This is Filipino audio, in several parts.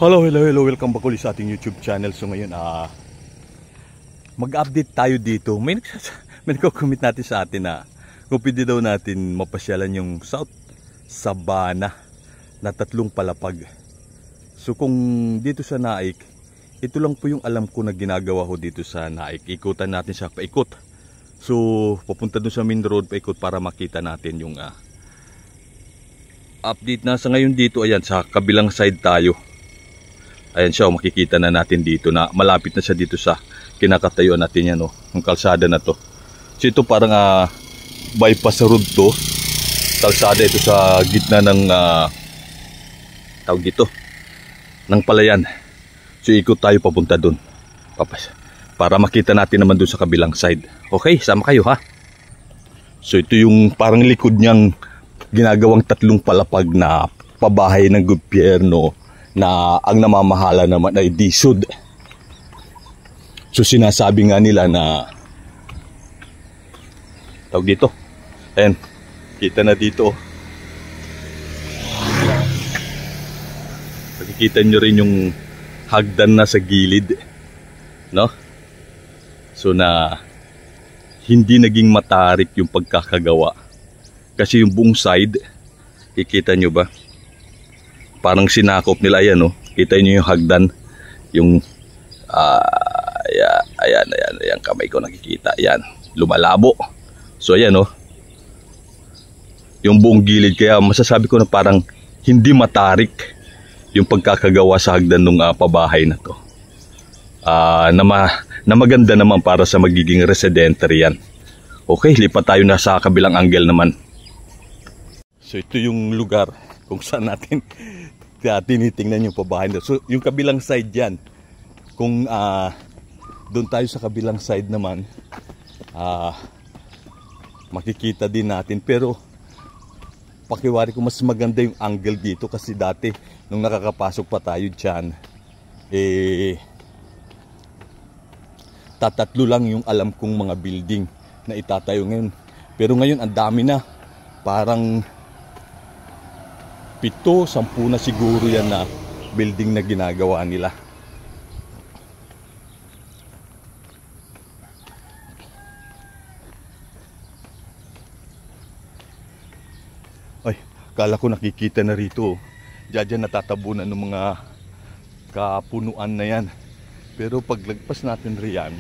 Hello, welcome back ulit sa ating YouTube channel. So ngayon, mag-update tayo dito. May nagko-comment natin sa atin na kung pwede daw natin mapasyalan yung South Sabana na 3 palapag. So kung dito sa Naik, ito lang po yung alam ko na ginagawa ko dito sa Naik. Ikutan natin siya paikot. So papunta dun sa main road paikot para makita natin yung update na sa ngayon dito. Ayan, sa kabilang side tayo. Ayan siya, makikita na natin dito na malapit na siya dito sa kinakatayuan natin yan, yung kalsada na to. So ito parang bypass road to. Kalsada ito sa gitna ng tawag dito ng palayan. So ikot tayo papunta dun para makita natin naman dun sa kabilang side. Okay, sama kayo ha. So ito yung parang likod niyang ginagawang 3 palapag na pabahay ng gobyerno na ang namamahala naman ay DSUD. So sinasabi nga nila na tawag dito. Ayan, kita na dito. Makikita nyo rin yung hagdan na sa gilid, no? So na hindi naging matarik yung pagkakagawa. Kasi yung buong side, kikita nyo ba? Parang sinakop nila, ayan, kita nyo yung hagdan, yung ayan, kamay ko nakikita, ayan, lumalabo. So ayan, yung buong gilid, kaya masasabi ko na parang hindi matarik yung pagkakagawa sa hagdan ng pabahay na to. Na maganda naman para sa magiging residente yan. Okay, lipat tayo na sa kabilang angle naman. So ito yung lugar kung saan natin tinitingnan yung pabahay. So yung kabilang side yan, kung doon tayo sa kabilang side naman, makikita din natin. Pero pakiwari ko mas maganda yung angle dito kasi dati nung nakakapasok pa tayo dyan, tatatlo lang yung alam kong mga building na itatayo ngayon. Pero ngayon ang dami na, parang 7-10 na siguro yan na building na ginagawa nila. Ay, kala ko nakikita na rito. Diyan natatabunan ng mga kapunuan na yan. Pero paglagpas natin riyan,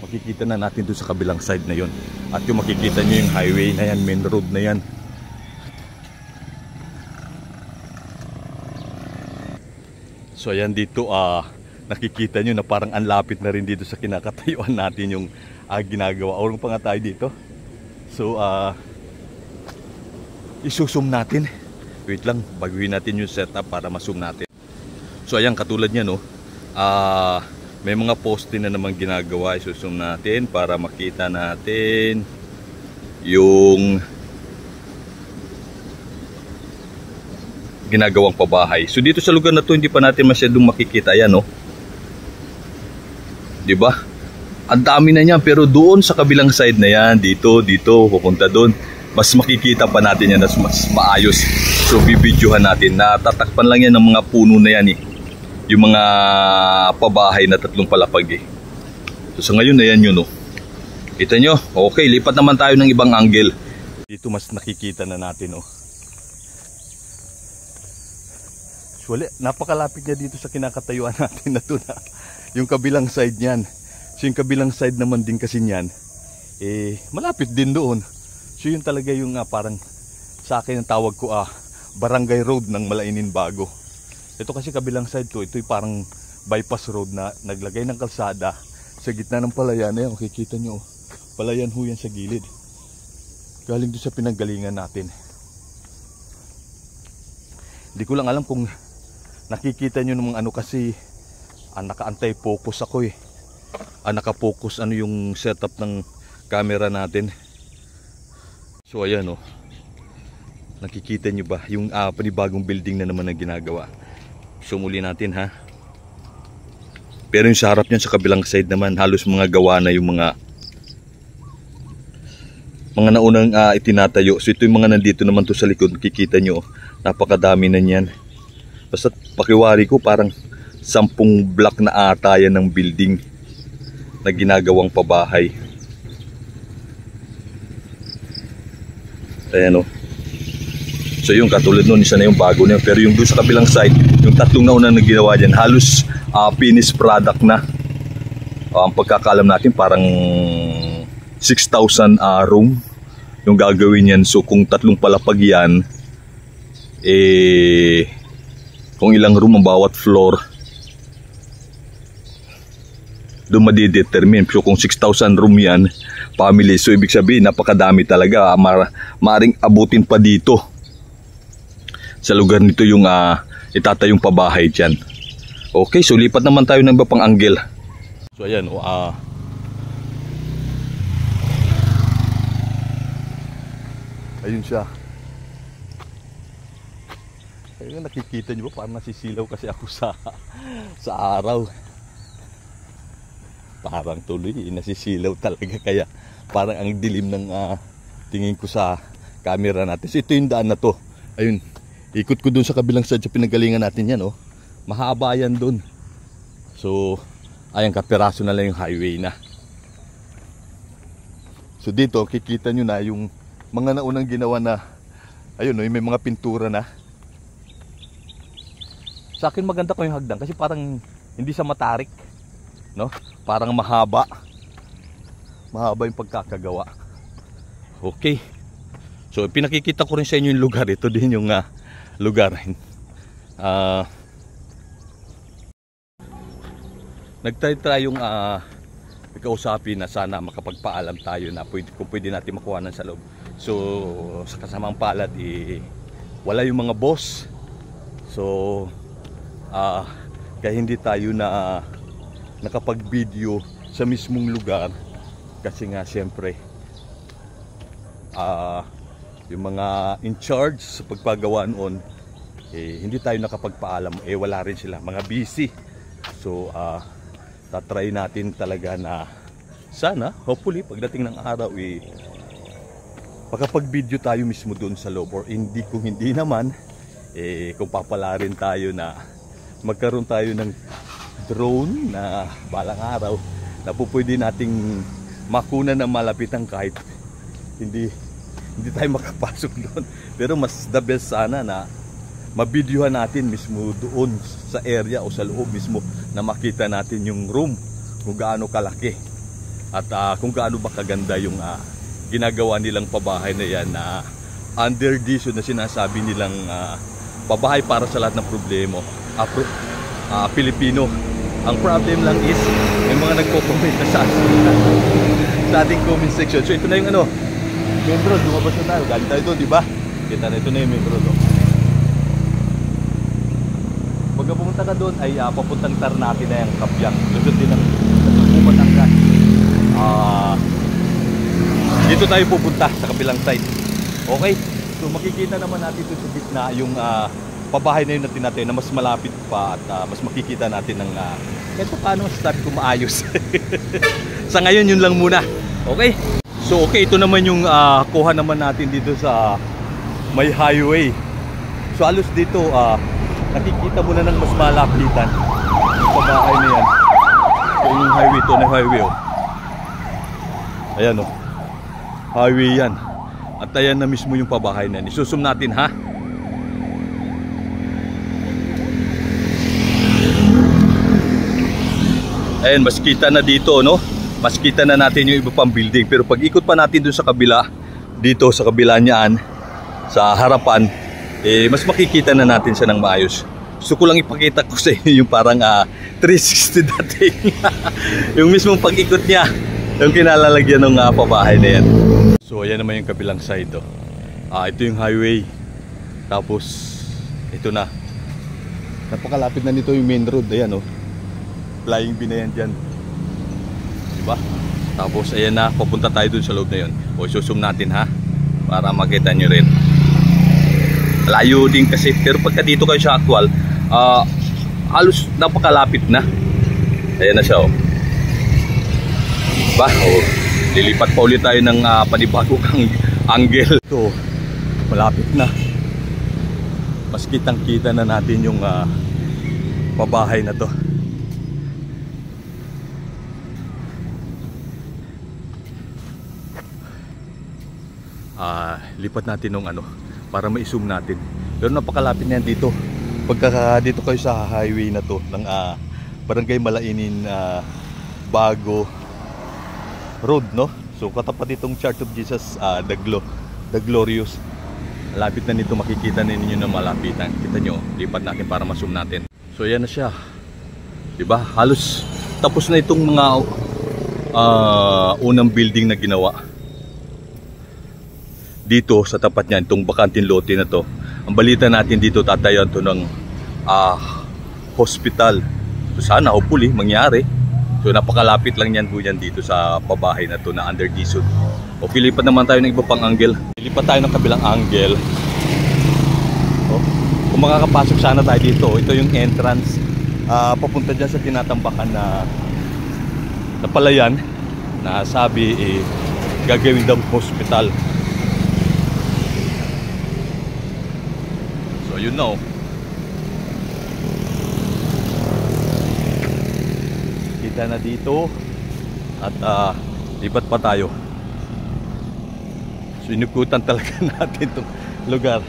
makikita na natin doon sa kabilang side na yon. At yung makikita nyo yung highway na yan, main road na yan. So ayan dito, nakikita nyo na parang anlapit na rin dito sa kinakatayuan natin yung ginagawa. Orong pa nga tayo dito. So isusum natin. Wait lang, baguhin natin yung setup para masum natin. So ayan, katulad niya, may mga poste na naman ginagawa. Isusum natin para makita natin yung ginagawang pabahay. So dito sa lugar na to hindi pa natin masyadong makikita yan, di ba? Ang dami na niyan, pero doon sa kabilang side na yan, dito pupunta doon, mas makikita pa natin yan, mas maayos. So bibidyohan natin. Natatakpan lang yan ng mga puno na yan, yung mga pabahay na 3 palapag. So sa ngayon na yan yun, kita nyo? Okay, lipat naman tayo ng ibang angle. Dito mas nakikita na natin, Wala, napakalapit niya dito sa kinakatayuan natin na to na yung kabilang side niyan. So yung kabilang side naman din kasi niyan, malapit din doon. So yun talaga yung parang sa akin ang tawag ko Barangay Road ng Malainin Bago. Ito kasi kabilang side to, ito'y parang bypass road na naglagay ng kalsada sa gitna ng palayan. Ayan, makikita nyo, palayan ho yan sa gilid. Galing doon sa pinanggalingan natin. Hindi ko lang alam kung nakikita nyo namang kasi naka-anti-focus ako naka-focus yung setup ng camera natin. So ayan nakikita nyo ba yung panibagong building na naman na ginagawa. So muli natin pero yung sa harap nyan sa kabilang side naman, halos mga gawa na yung mga naunang itinatayo. So ito yung mga nandito naman to sa likod, nakikita nyo napakadami na niyan. Basta pakiwari ko parang 10 block na ata yan ng building na ginagawang pabahay. Ayan o. So yung katulad nun, isa na yung bago na yun. Pero yung doon sa kabilang side, yung 3 nauna na ginawa dyan, halos finished product na. Ang pagkakalam natin parang 6,000 room yung gagawin yan. So kung 3 palapag yan, kung ilang room ang bawat floor, doon madidetermine. So kung 6,000 room yan, family, so ibig sabihin napakadami talaga. Maaring abutin pa dito sa lugar nito yung itatayong pabahay dyan. Okay, so lipat naman tayo ng iba pang angle. So ayan, ayun siya. Ayun, nakikita nyo ba? Parang nasisilaw kasi ako sa araw. Parang tuloy, nasisilaw talaga. Kaya parang ang dilim ng tingin ko sa camera natin. So ito yung daan na to. Ayun, ikot ko dun sa kabilang side sa pinanggalingan natin yan. Mahaba yan dun. So ayan, kapiraso na lang yung highway na. So dito, kikita nyo na yung mga naunang ginawa na, ayun, may mga pintura na. Sa akin maganda ko yung hagdan kasi parang hindi sa matarik, no? Parang mahaba. Mahaba yung pagkakagawa. Okay. So pinakikita ko rin sa inyo yung lugar. Ito din yung lugar. Nagtry yung kausapin na sana makapagpaalam tayo na kung pwede natin makuha sa loob. So sa kasamang palad, wala yung mga boss. So kaya hindi tayo na nakapag-video sa mismong lugar kasi nga siyempre yung mga in charge sa pagpagawa noon, hindi tayo nakapagpaalam, wala rin sila, mga busy. So tatry natin talaga na sana, hopefully pagdating ng araw makapag-video tayo mismo doon sa loob, or hindi, kung hindi naman kung papala rin tayo na magkaroon tayo ng drone na balang araw na po pwede nating makuna ng malapitan kahit hindi tayo makapasok doon. Pero mas the best sana na mabidyohan natin mismo doon sa area o sa loob mismo, na makita natin yung room kung gaano kalaki at kung gaano ba kaganda yung ginagawa nilang pabahay na yan, na under this na sinasabi nilang pabahay para sa lahat ng problema. Pilipino. Ang problem lang is may mga nagko-comment na sa ating comment section. So ito na yung main road, lumabas na tayo, galing tayo doon, di ba? Kita na, ito na yung main road. Pagka pumunta ka doon ay papuntang Ternate na yung Kabyang. Lusot din ang Batangas. Dito tayo pupunta sa kabilang side. Okay, so makikita naman natin dito sa gitna yung pabahay na yun natin na mas malapit pa, at mas makikita natin ng kahit paano sabi ko maayos. Sa ngayon yun lang muna. Okay, so okay, ito naman yung kuha naman natin dito sa may highway. So halos dito nakikita mo na ng mas malapitan yung pabahay na yan. So yung highway, ito na highway ayan highway yan, at ayan na mismo yung pabahay na yan. Isusum natin, ha. Ayan, mas kita na dito, no? Mas kita na natin yung iba pang building. Pero pag ikot pa natin dun sa kabila, dito sa kabila niyan, sa harapan, mas makikita na natin siya ng maayos. Gusto ko lang ipakita ko sa inyo yung parang 360 dating. Yung mismong pag-ikot niya, yung kinalalagyan ng pabahay na yan. So ayan naman yung kabilang side. Ito yung highway. Tapos ito na. Napakalapit na nito yung main road. Ayan flying bee na yan dyan, diba? Tapos ayan na, papunta tayo dun sa loob na yun. O isusum natin, ha, para makita nyo rin. Layo din kasi, pero pagka dito kayo sa actual, halos napakalapit na. Ayan na siya, diba? Lilipat pa ulit tayo ng panibagong angle. Ito, malapit na. mas kitang kita na natin yung pabahay na to. Lipat natin ng para ma-zoom natin. Pero napakalapit na yan dito. Pagka dito kayo sa highway na to ng Barangay Malainin Bago Road, no? So katapat itong Church of Jesus the Glorious. Lapit na nito, makikita na ninyo na malapitan. Kita nyo, lipat natin para ma-zoom natin. So yan na siya. Diba? Halos tapos na itong mga unang building na ginawa dito sa tapat niyan, itong bakanting lote na to. Ang balita natin dito, tatayan to ng hospital. So sana hopefully mangyari. So napakalapit lang yan po yan dito sa pabahay na to na under Dizon. O pilipat naman tayo ng iba pang angle. Pilipat tayo ng kabilang angle. Kung makakapasok sana tayo dito, ito yung entrance papunta dyan sa tinatambakan na palayan na sabi gagawin daw hospital. So you know, kita na dito at lipat pa tayo. So inukutan talaga natin itong lugar.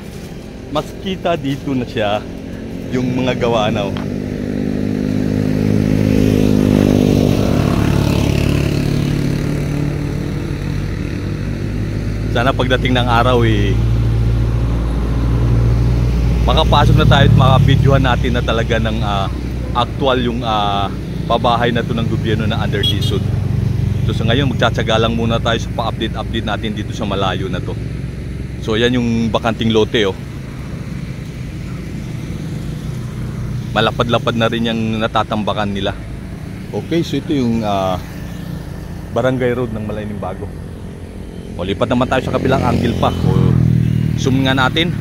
Mas kita dito na siya yung mga gawa na. Sana pagdating ng araw makapasok na tayo at makabidyohan natin na talaga ng actual yung pabahay na to ng gobyerno na under Dizon. So sa ngayon magtsatsaga lang muna tayo sa pa-update natin dito sa malayo na to. So yan yung bakanting lote, oh. Malapad-lapad na rin yung natatambakan nila. Okay, so ito yung Barangay Road ng Malainin Bago. O lipat naman tayo sa kabilang angle pa. O zoom nga natin.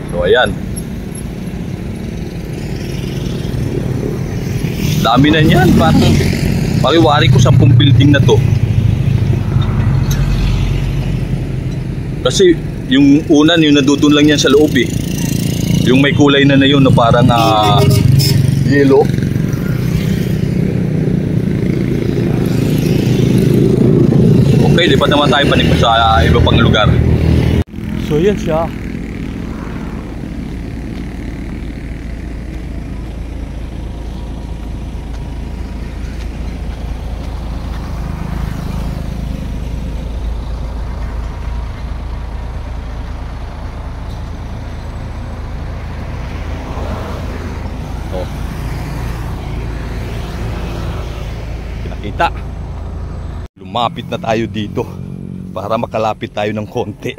So ayan. Dami na niyan. Pakiwari ko 10 building na to. Kasi yung una, yung nadudun lang yan sa loob eh. Yung may kulay na yun na parang yellow. Okay, lipat naman tayo panikot sa iba pang lugar. So yan siya. Pinakita. Lumapit na tayo dito para makalapit tayo ng konti.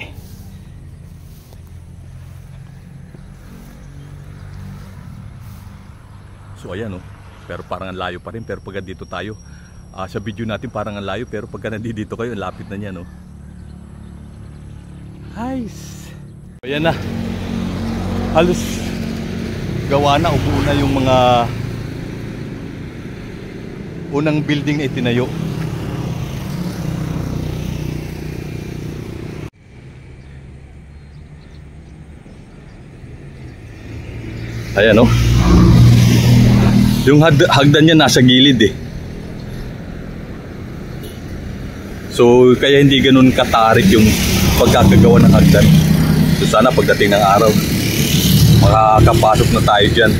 So ayan, oh. Pero parang ang layo pa rin. Pero pagka dito tayo sa video natin parang ang layo. Pero pagka nandito kayo, lapit na niya, no? Nice. Ayan na. Halos gawa na, upo na yung mga unang building na itinayo. Ayan, oh. Yung hagdan niya nasa gilid eh. So kaya hindi ganun katarik yung pagkakagawa ng hagdan. So sana pagdating ng araw makakapasok na tayo dyan.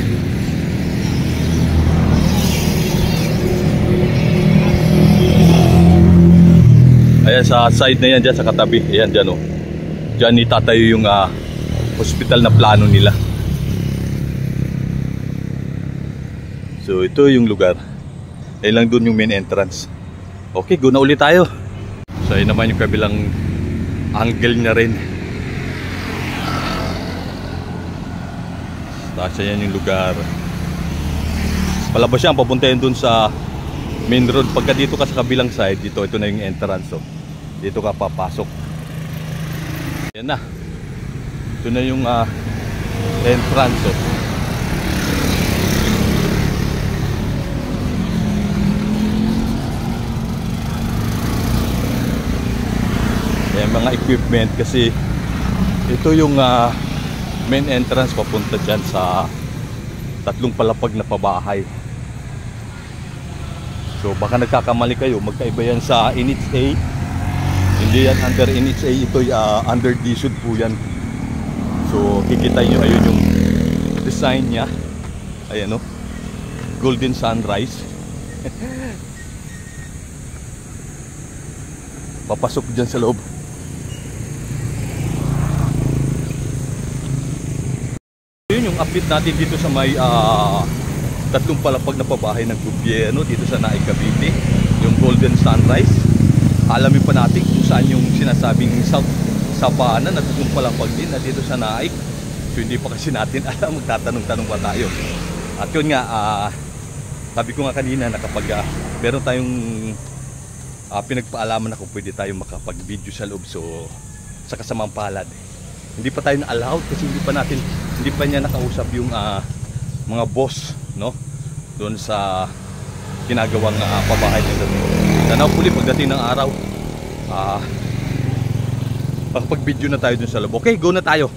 Ayan sa side na yan dyan, sa katabi. Ayan dyan, oh. Dyan itatayo yung hospital na plano nila. So ito yung lugar. Ayun lang dun yung main entrance. Okay, go na ulit tayo. So ayun naman yung kabilang angle niya rin. Tapos yan yung lugar. Palabas yan, papunta yan dun sa main road. Pagka dito ka sa kabilang side, ito na yung entrance. So dito ka papasok. Yan na. Ito na yung entrance. So mga equipment kasi ito yung main entrance papunta dyan sa tatlong palapag na pabahay. So baka nagkakamali kayo, magkaiba yan sa NHA. Hindi yan under NHA, ito under DSUD po yan. So kikita nyo, ayun yung design nya. Ayan o, Golden Sunrise. Papasok dyan sa loob. Yun yung update natin dito sa may tatlong palapag na pabahay ng gobyerno dito sa Naik, Cavite, yung Golden Sunrise. Alamin pa natin kung saan yung sinasabing South Sabana na tatlong palapag din na dito sa Naik. So hindi pa kasi natin alam, magtatanong-tanong pa tayo. At yun nga, sabi ko nga kanina na kapag meron tayong pinagpaalaman na kung pwede tayo makapag-video sa loob, so sa kasamang palad hindi pa tayo na-allowed kasi hindi pa niya nakausap yung mga boss, no, doon sa ginagawang pabahay nito. Sana hopefully pagdating ng araw makapag-video na tayo doon sa loob. Okay, go na tayo.